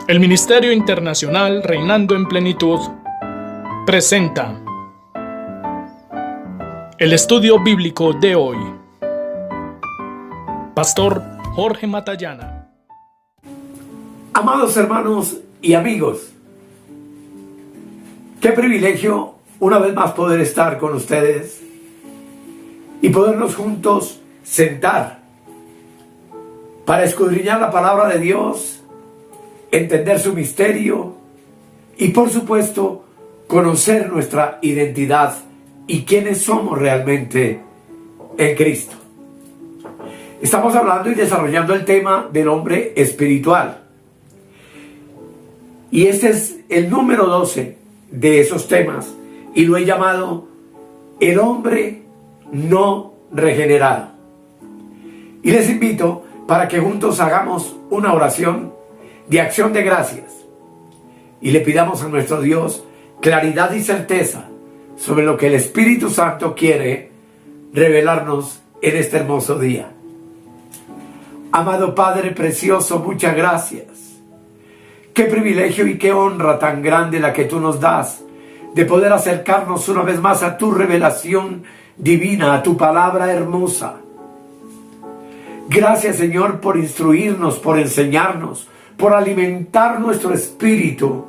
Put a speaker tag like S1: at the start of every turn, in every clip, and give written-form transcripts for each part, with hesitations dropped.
S1: El Ministerio Internacional Reinando en Plenitud presenta el estudio bíblico de hoy. Pastor Jorge Matallana.
S2: Amados hermanos y amigos, qué privilegio una vez más poder estar con ustedes y podernos juntos sentar para escudriñar la palabra de Dios, entender su misterio y por supuesto conocer nuestra identidad y quiénes somos realmente en Cristo. Estamos hablando y desarrollando el tema del hombre espiritual. Y este es el número 12 de esos temas y lo he llamado el hombre no regenerado. Y les invito para que juntos hagamos una oración de acción de gracias y le pidamos a nuestro Dios claridad y certeza sobre lo que el Espíritu Santo quiere revelarnos en este hermoso día. Amado Padre precioso, muchas gracias. Qué privilegio y qué honra tan grande la que tú nos das de poder acercarnos una vez más a tu revelación divina, a tu palabra hermosa. Gracias, Señor, por instruirnos, por enseñarnos, por alimentar nuestro espíritu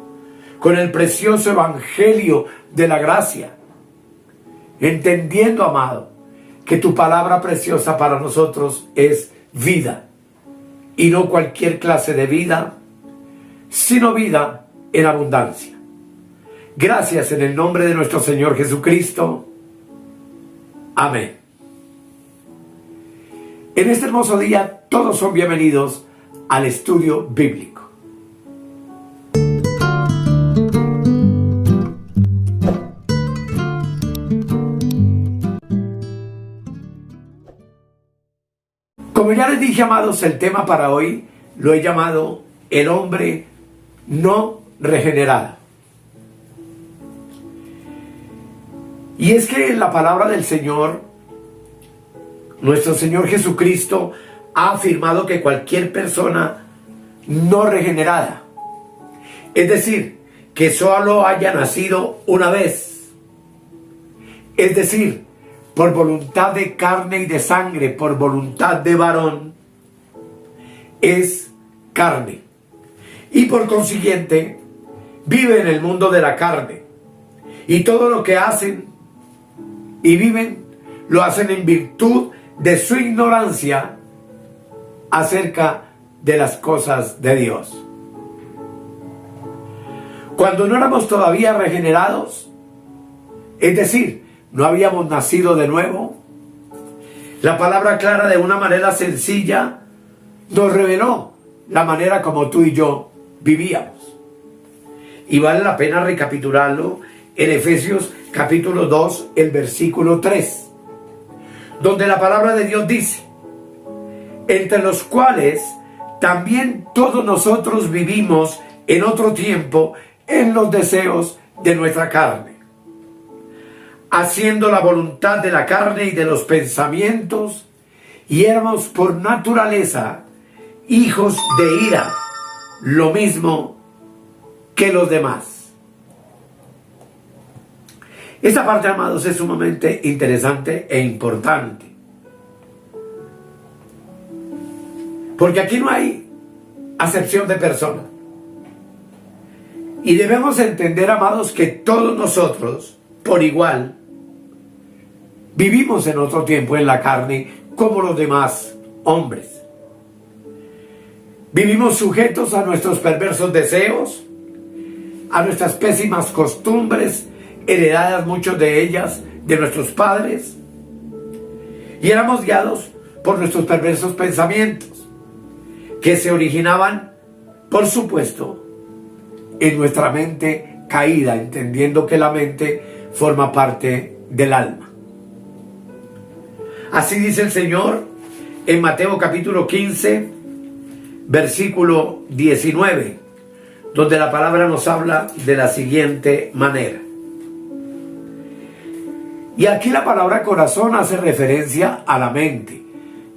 S2: con el precioso evangelio de la gracia, entendiendo, amado, que tu palabra preciosa para nosotros es vida, y no cualquier clase de vida, sino vida en abundancia. Gracias en el nombre de nuestro Señor Jesucristo. Amén. En este hermoso día todos son bienvenidos al estudio bíblico. Como ya les dije, amados, el tema para hoy lo he llamado el hombre no regenerado. Y es que en la palabra del Señor, nuestro Señor Jesucristo ha afirmado que cualquier persona no regenerada, es decir, que solo haya nacido una vez, es decir, por voluntad de carne y de sangre, por voluntad de varón, es carne. Y por consiguiente, vive en el mundo de la carne. Y todo lo que hacen y viven, lo hacen en virtud de su ignorancia acerca de las cosas de Dios. Cuando no éramos todavía regenerados, es decir, no habíamos nacido de nuevo, la palabra clara de una manera sencilla nos reveló la manera como tú y yo vivíamos. Y vale la pena recapitularlo en Efesios capítulo 2, el versículo 3, donde la palabra de Dios dice: entre los cuales también todos nosotros vivimos en otro tiempo en los deseos de nuestra carne, haciendo la voluntad de la carne y de los pensamientos, y éramos por naturaleza hijos de ira, lo mismo que los demás. Esta parte, amados, es sumamente interesante e importante, porque aquí no hay acepción de persona. Y debemos entender, amados, que todos nosotros, por igual, vivimos en otro tiempo en la carne como los demás hombres. Vivimos sujetos a nuestros perversos deseos, a nuestras pésimas costumbres, heredadas muchas de ellas de nuestros padres, y éramos guiados por nuestros perversos pensamientos, que se originaban, por supuesto, en nuestra mente caída, entendiendo que la mente forma parte del alma. Así dice el Señor en Mateo capítulo 15, versículo 19, donde la palabra nos habla de la siguiente manera. Y aquí la palabra corazón hace referencia a la mente.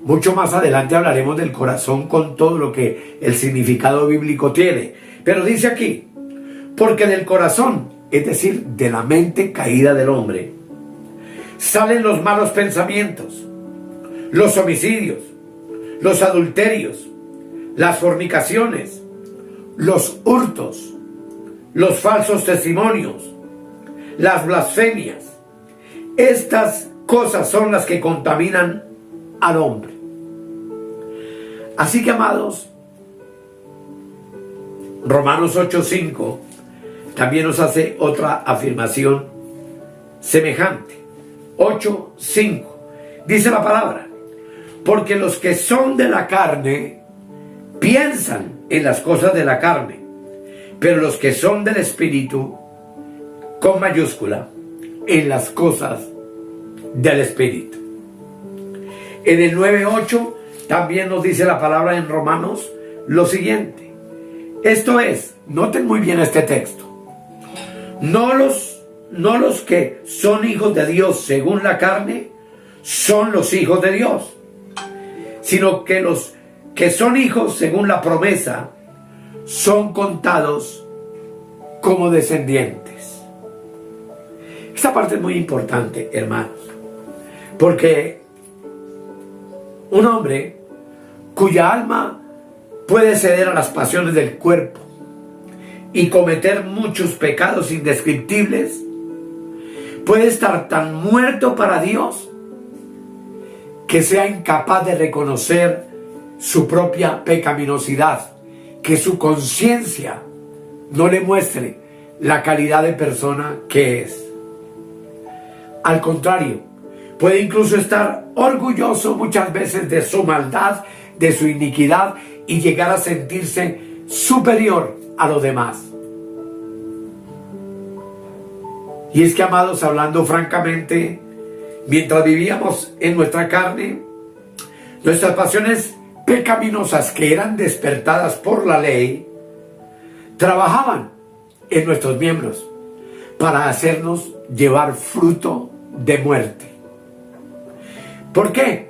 S2: Mucho más adelante hablaremos del corazón con todo lo que el significado bíblico tiene. Pero dice aquí, porque del corazón, es decir, de la mente caída del hombre, salen los malos pensamientos, los homicidios, los adulterios, las fornicaciones, los hurtos, los falsos testimonios, las blasfemias. Estas cosas son las que contaminan al hombre. Así que, amados, Romanos 8:5 también nos hace otra afirmación semejante. 8:5 dice la palabra: porque los que son de la carne piensan en las cosas de la carne, pero los que son del Espíritu, con mayúscula, en las cosas del Espíritu. En el 9:8 también nos dice la palabra en Romanos lo siguiente. Esto es, noten muy bien este texto, no los que son hijos de Dios según la carne son los hijos de Dios, sino que los que son hijos según la promesa son contados como descendientes. Esta parte es muy importante, hermanos, porque un hombre cuya alma puede ceder a las pasiones del cuerpo y cometer muchos pecados indescriptibles, puede estar tan muerto para Dios que sea incapaz de reconocer su propia pecaminosidad, que su conciencia no le muestre la calidad de persona que es. Al contrario, puede incluso estar orgulloso muchas veces de su maldad, de su iniquidad, y llegar a sentirse superior a los demás. Y es que, amados, hablando francamente, mientras vivíamos en nuestra carne, nuestras pasiones pecaminosas que eran despertadas por la ley, trabajaban en nuestros miembros para hacernos llevar fruto de muerte. ¿Por qué?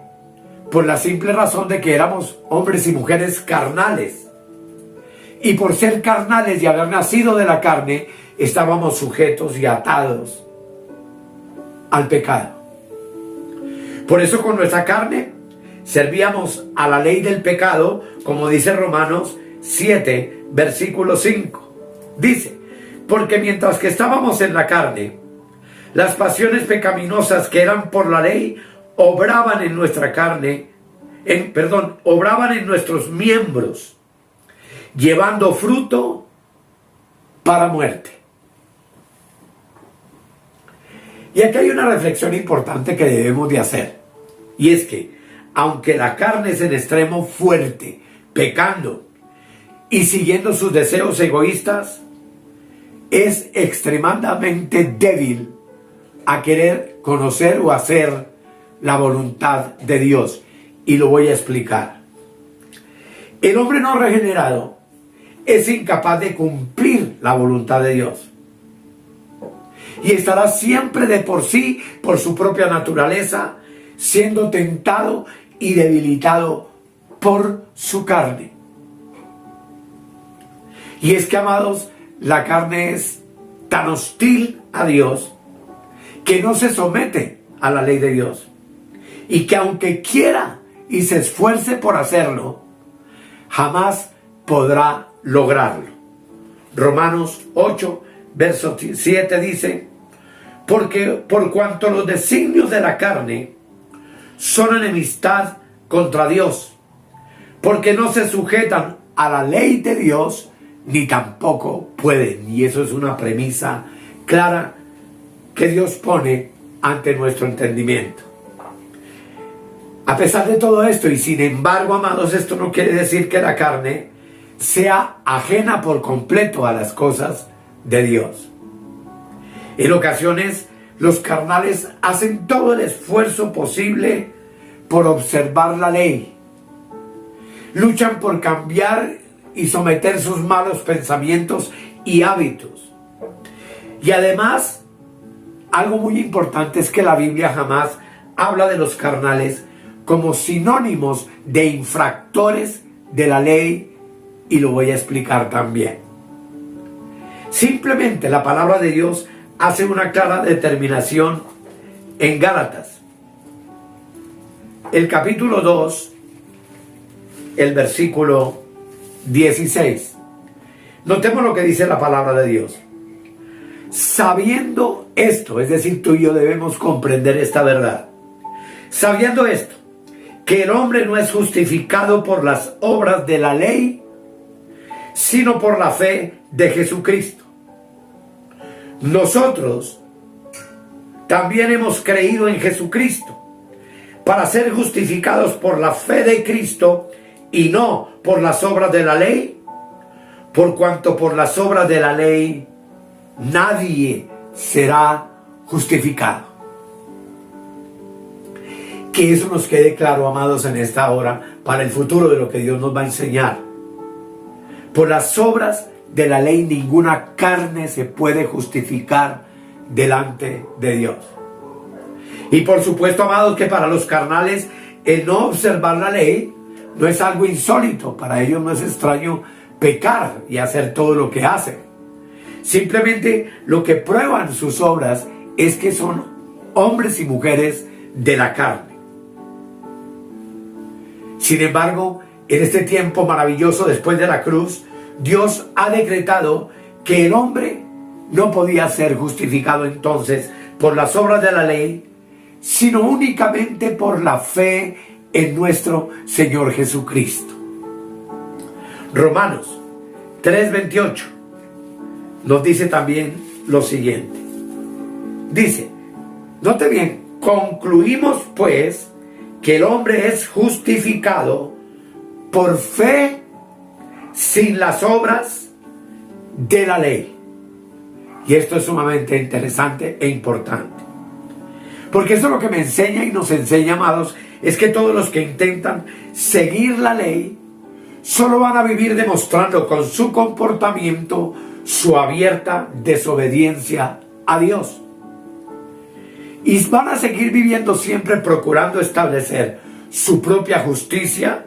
S2: Por la simple razón de que éramos hombres y mujeres carnales. Y por ser carnales y haber nacido de la carne, estábamos sujetos y atados al pecado. Por eso con nuestra carne servíamos a la ley del pecado, como dice Romanos 7, versículo 5. Dice, porque mientras que estábamos en la carne, las pasiones pecaminosas que eran por la ley obraban en nuestra carne, obraban en nuestros miembros, llevando fruto para muerte. Y aquí hay una reflexión importante que debemos de hacer, y es que aunque la carne es en extremo fuerte, pecando y siguiendo sus deseos egoístas, es extremadamente débil a querer conocer o hacer la voluntad de Dios. Y lo voy a explicar. El hombre no regenerado es incapaz de cumplir la voluntad de Dios. Y estará siempre de por sí, por su propia naturaleza, siendo tentado y debilitado por su carne. Y es que, amados, la carne es tan hostil a Dios que no se somete a la ley de Dios. Y que aunque quiera y se esfuerce por hacerlo, jamás podrá lograrlo. Romanos 8, verso 7 dice, porque por cuanto los designios de la carne son enemistad contra Dios, porque no se sujetan a la ley de Dios, ni tampoco pueden. Y eso es una premisa clara que Dios pone ante nuestro entendimiento. A pesar de todo esto, y sin embargo, amados, esto no quiere decir que la carne sea ajena por completo a las cosas de Dios. En ocasiones, los carnales hacen todo el esfuerzo posible por observar la ley. Luchan por cambiar y someter sus malos pensamientos y hábitos. Y además, algo muy importante es que la Biblia jamás habla de los carnales como sinónimos de infractores de la ley, y lo voy a explicar también. Simplemente la palabra de Dios hace una clara determinación en Gálatas. El capítulo 2, el versículo 16. Notemos lo que dice la palabra de Dios. Sabiendo esto, es decir, tú y yo debemos comprender esta verdad. Sabiendo esto, que el hombre no es justificado por las obras de la ley, sino por la fe de Jesucristo. Nosotros también hemos creído en Jesucristo para ser justificados por la fe de Cristo y no por las obras de la ley, por cuanto por las obras de la ley nadie será justificado. Que eso nos quede claro, amados, en esta hora, para el futuro de lo que Dios nos va a enseñar. Por las obras de la ley ninguna carne se puede justificar delante de Dios. Y por supuesto, amados, que para los carnales el no observar la ley no es algo insólito. Para ellos no es extraño pecar y hacer todo lo que hacen. Simplemente lo que prueban sus obras es que son hombres y mujeres de la carne. Sin embargo, en este tiempo maravilloso después de la cruz, Dios ha decretado que el hombre no podía ser justificado entonces por las obras de la ley, sino únicamente por la fe en nuestro Señor Jesucristo. Romanos 3:28 nos dice también lo siguiente. Dice, note bien, concluimos pues que el hombre es justificado por fe sin las obras de la ley. Y esto es sumamente interesante e importante. Porque eso es lo que me enseña y nos enseña, amados, es que todos los que intentan seguir la ley solo van a vivir demostrando con su comportamiento su abierta desobediencia a Dios. Y van a seguir viviendo siempre procurando establecer su propia justicia,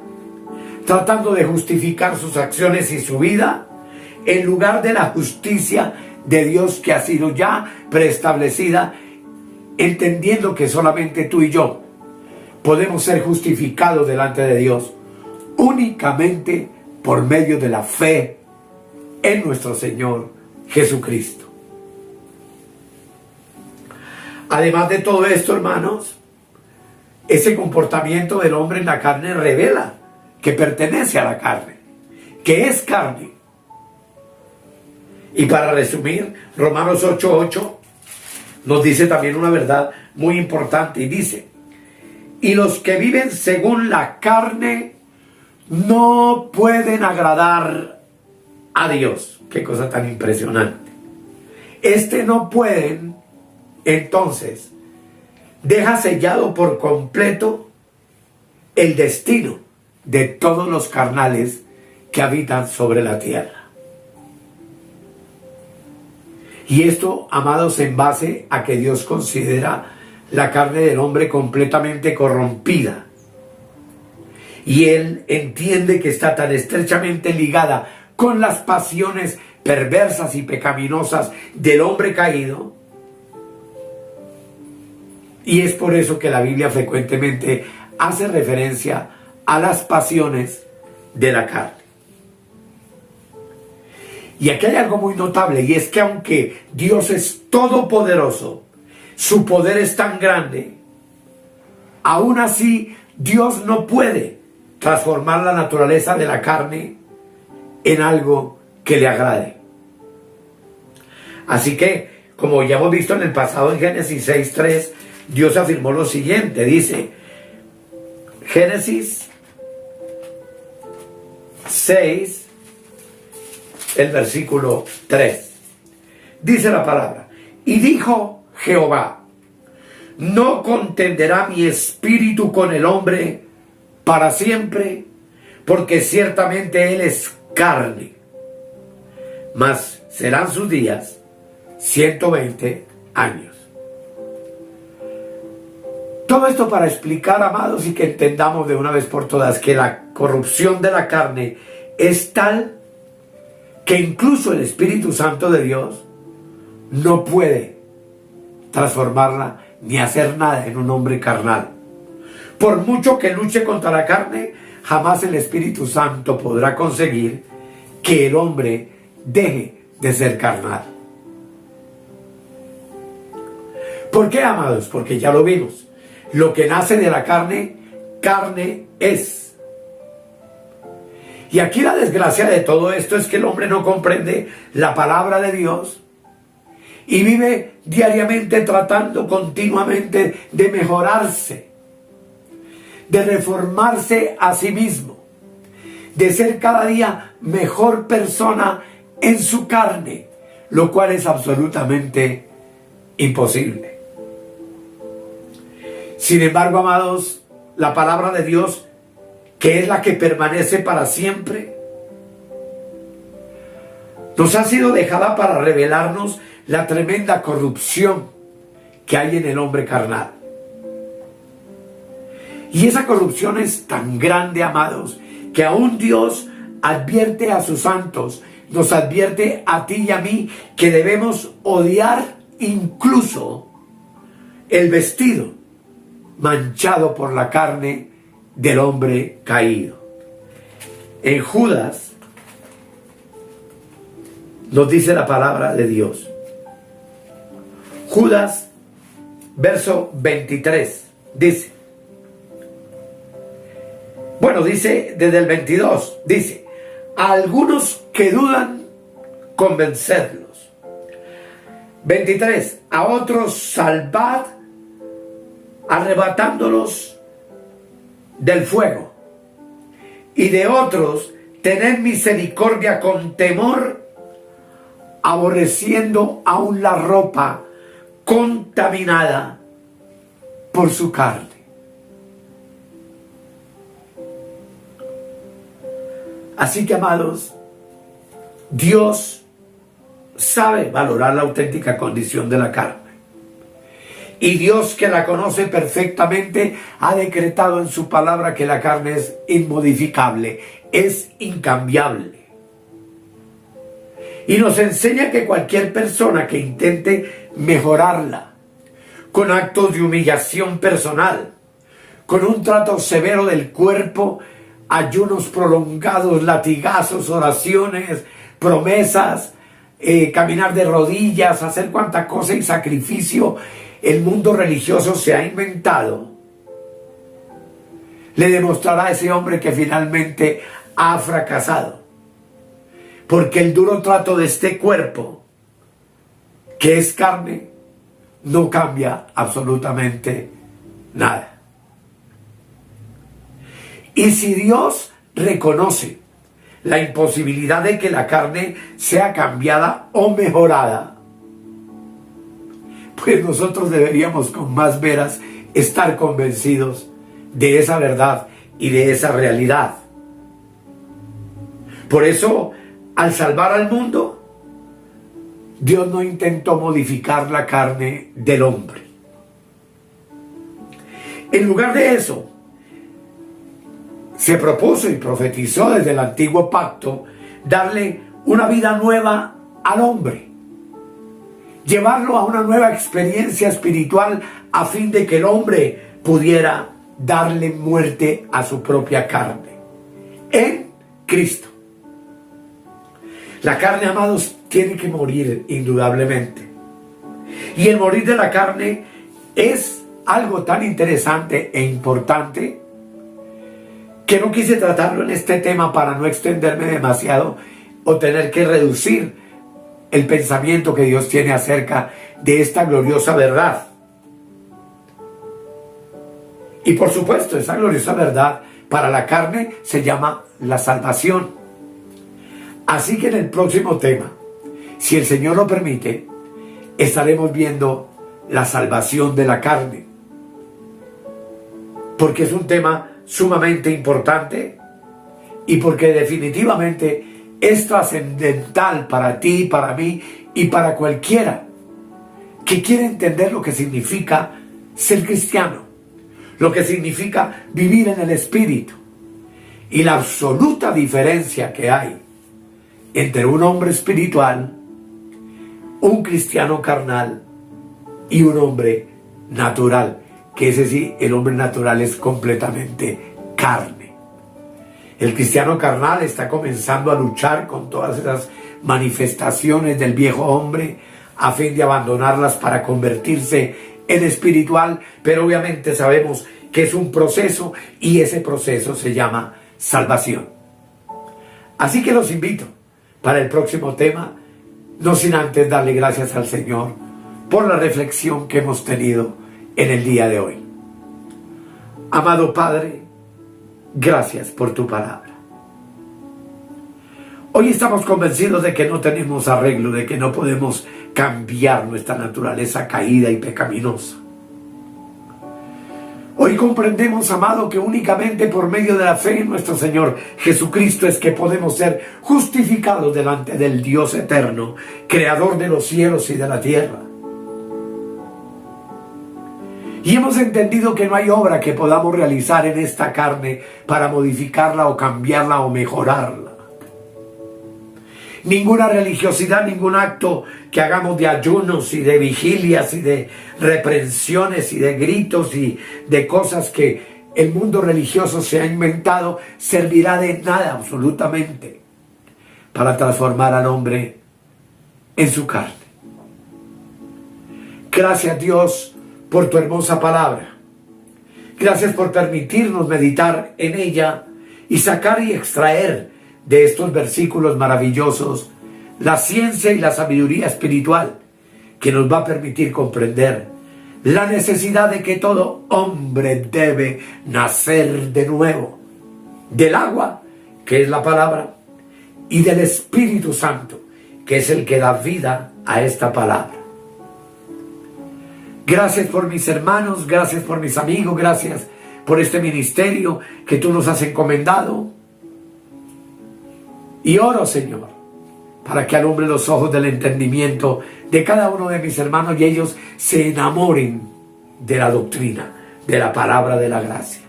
S2: tratando de justificar sus acciones y su vida, en lugar de la justicia de Dios que ha sido ya preestablecida, entendiendo que solamente tú y yo podemos ser justificados delante de Dios únicamente por medio de la fe en nuestro Señor Jesucristo. Además de todo esto, hermanos, ese comportamiento del hombre en la carne revela que pertenece a la carne, que es carne. Y para resumir, Romanos 8:8 nos dice también una verdad muy importante y dice, y los que viven según la carne no pueden agradar a Dios. Qué cosa tan impresionante. No pueden, entonces, deja sellado por completo el destino de todos los carnales que habitan sobre la tierra. Y esto, amados, en base a que Dios considera la carne del hombre completamente corrompida. Y Él entiende que está tan estrechamente ligada con las pasiones perversas y pecaminosas del hombre caído. Y es por eso que la Biblia frecuentemente hace referencia a las pasiones de la carne. Y aquí hay algo muy notable, y es que aunque Dios es todopoderoso, su poder es tan grande, aún así Dios no puede transformar la naturaleza de la carne en algo que le agrade. Así que, como ya hemos visto en el pasado en Génesis 6:3, Dios afirmó lo siguiente, dice, Génesis 6, el versículo 3. Dice la palabra, y dijo Jehová, no contenderá mi espíritu con el hombre para siempre, porque ciertamente él es carne, mas serán sus días 120 años. Todo esto para explicar, amados, y que entendamos de una vez por todas que la corrupción de la carne es tal que incluso el Espíritu Santo de Dios no puede transformarla ni hacer nada en un hombre carnal. Por mucho que luche contra la carne, jamás el Espíritu Santo podrá conseguir que el hombre deje de ser carnal. ¿Por qué, amados? Porque ya lo vimos. Lo que nace de la carne, carne es. Y aquí la desgracia de todo esto es que el hombre no comprende la palabra de Dios y vive diariamente tratando continuamente de mejorarse, de reformarse a sí mismo, de ser cada día mejor persona en su carne, lo cual es absolutamente imposible. Sin embargo, amados, la palabra de Dios, que es la que permanece para siempre, nos ha sido dejada para revelarnos la tremenda corrupción que hay en el hombre carnal. Y esa corrupción es tan grande, amados, que aún Dios advierte a sus santos, nos advierte a ti y a mí que debemos odiar incluso el vestido manchado por la carne del hombre caído. En Judas nos dice la palabra de Dios. Judas, verso 23, dice, dice desde el 22, dice, a algunos que dudan, convencerlos. 23, a otros salvad, arrebatándolos del fuego, y de otros tened misericordia con temor, aborreciendo aún la ropa contaminada por su carne. Así que, amados, Dios sabe valorar la auténtica condición de la carne. Y Dios, que la conoce perfectamente, ha decretado en su palabra que la carne es inmodificable, es incambiable. Y nos enseña que cualquier persona que intente mejorarla con actos de humillación personal, con un trato severo del cuerpo, ayunos prolongados, latigazos, oraciones, promesas, caminar de rodillas, hacer cuanta cosa y sacrificio el mundo religioso se ha inventado, le demostrará a ese hombre que finalmente ha fracasado. Porque el duro trato de este cuerpo, que es carne, no cambia absolutamente nada. Y si Dios reconoce la imposibilidad de que la carne sea cambiada o mejorada, pues nosotros deberíamos con más veras estar convencidos de esa verdad y de esa realidad. Por eso, al salvar al mundo, Dios no intentó modificar la carne del hombre. En lugar de eso, se propuso y profetizó desde el antiguo pacto darle una vida nueva al hombre, llevarlo a una nueva experiencia espiritual a fin de que el hombre pudiera darle muerte a su propia carne en Cristo. La carne, amados, tiene que morir indudablemente. Y el morir de la carne es algo tan interesante e importante que no quise tratarlo en este tema para no extenderme demasiado o tener que reducir el pensamiento que Dios tiene acerca de esta gloriosa verdad. Y por supuesto, esa gloriosa verdad para la carne se llama la salvación. Así que en el próximo tema, si el Señor lo permite, estaremos viendo la salvación de la carne. Porque es un tema sumamente importante y porque definitivamente es trascendental para ti, para mí y para cualquiera que quiera entender lo que significa ser cristiano, lo que significa vivir en el Espíritu y la absoluta diferencia que hay entre un hombre espiritual, un cristiano carnal y un hombre natural, que ese sí, el hombre natural es completamente carne. El cristiano carnal está comenzando a luchar con todas esas manifestaciones del viejo hombre a fin de abandonarlas para convertirse en espiritual, pero obviamente sabemos que es un proceso y ese proceso se llama salvación. Así que los invito para el próximo tema, no sin antes darle gracias al Señor por la reflexión que hemos tenido en el día de hoy. Amado Padre, gracias por tu palabra. Hoy estamos convencidos de que no tenemos arreglo, de que no podemos cambiar nuestra naturaleza caída y pecaminosa. Hoy comprendemos, amado, que únicamente por medio de la fe en nuestro Señor Jesucristo es que podemos ser justificados delante del Dios eterno, creador de los cielos y de la tierra. Y hemos entendido que no hay obra que podamos realizar en esta carne para modificarla o cambiarla o mejorarla. Ninguna religiosidad, ningún acto que hagamos de ayunos y de vigilias y de reprensiones y de gritos y de cosas que el mundo religioso se ha inventado servirá de nada absolutamente para transformar al hombre en su carne. Gracias, Dios, por tu hermosa palabra. Gracias por permitirnos meditar en ella y sacar y extraer de estos versículos maravillosos la ciencia y la sabiduría espiritual que nos va a permitir comprender la necesidad de que todo hombre debe nacer de nuevo del agua, que es la palabra, y del Espíritu Santo, que es el que da vida a esta palabra. Gracias por mis hermanos, gracias por mis amigos, gracias por este ministerio que tú nos has encomendado. Y oro, Señor, para que alumbre los ojos del entendimiento de cada uno de mis hermanos y ellos se enamoren de la doctrina, de la palabra de la gracia.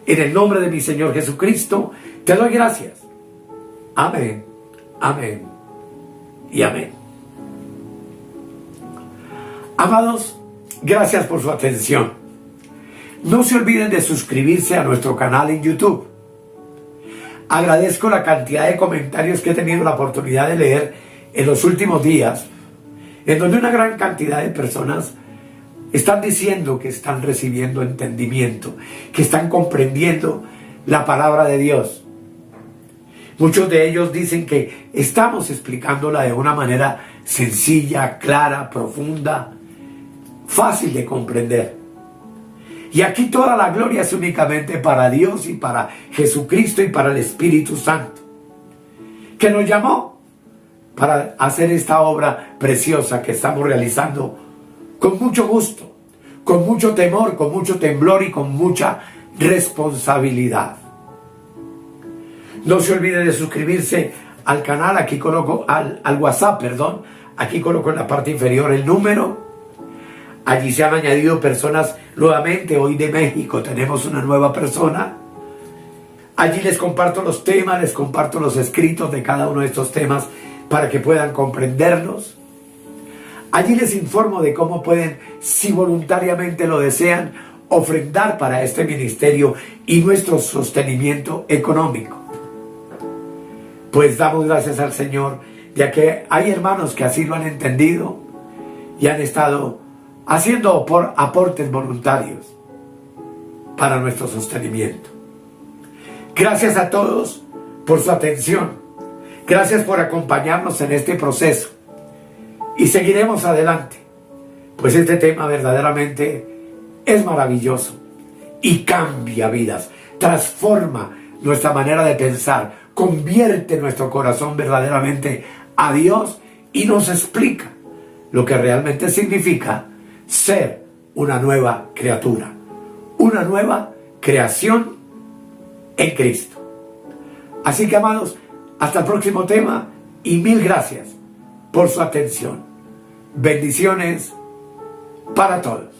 S2: En el nombre de mi Señor Jesucristo, te doy gracias. Amén, amén y amén. Amados, gracias por su atención. No se olviden de suscribirse a nuestro canal en YouTube. Agradezco la cantidad de comentarios que he tenido la oportunidad de leer en los últimos días, en donde una gran cantidad de personas están diciendo que están recibiendo entendimiento, que están comprendiendo la palabra de Dios. Muchos de ellos dicen que estamos explicándola de una manera sencilla, clara, profunda, fácil de comprender. Y aquí toda la gloria es únicamente para Dios y para Jesucristo y para el Espíritu Santo, que nos llamó para hacer esta obra preciosa que estamos realizando con mucho gusto, con mucho temor, con mucho temblor y con mucha responsabilidad. No se olvide de suscribirse al canal, aquí coloco al WhatsApp, aquí coloco en la parte inferior el número. Allí se han añadido personas nuevamente, hoy de México tenemos una nueva persona. Allí les comparto los temas, les comparto los escritos de cada uno de estos temas para que puedan comprenderlos. Allí les informo de cómo pueden, si voluntariamente lo desean, ofrendar para este ministerio y nuestro sostenimiento económico. Pues damos gracias al Señor, ya que hay hermanos que así lo han entendido y han estado haciendo aportes voluntarios para nuestro sostenimiento. Gracias a todos por su atención. Gracias por acompañarnos en este proceso. Y seguiremos adelante, pues este tema verdaderamente es maravilloso y cambia vidas, transforma nuestra manera de pensar, convierte nuestro corazón verdaderamente a Dios y nos explica lo que realmente significa ser una nueva criatura, una nueva creación en Cristo. Así que, amados, hasta el próximo tema y mil gracias por su atención. Bendiciones para todos.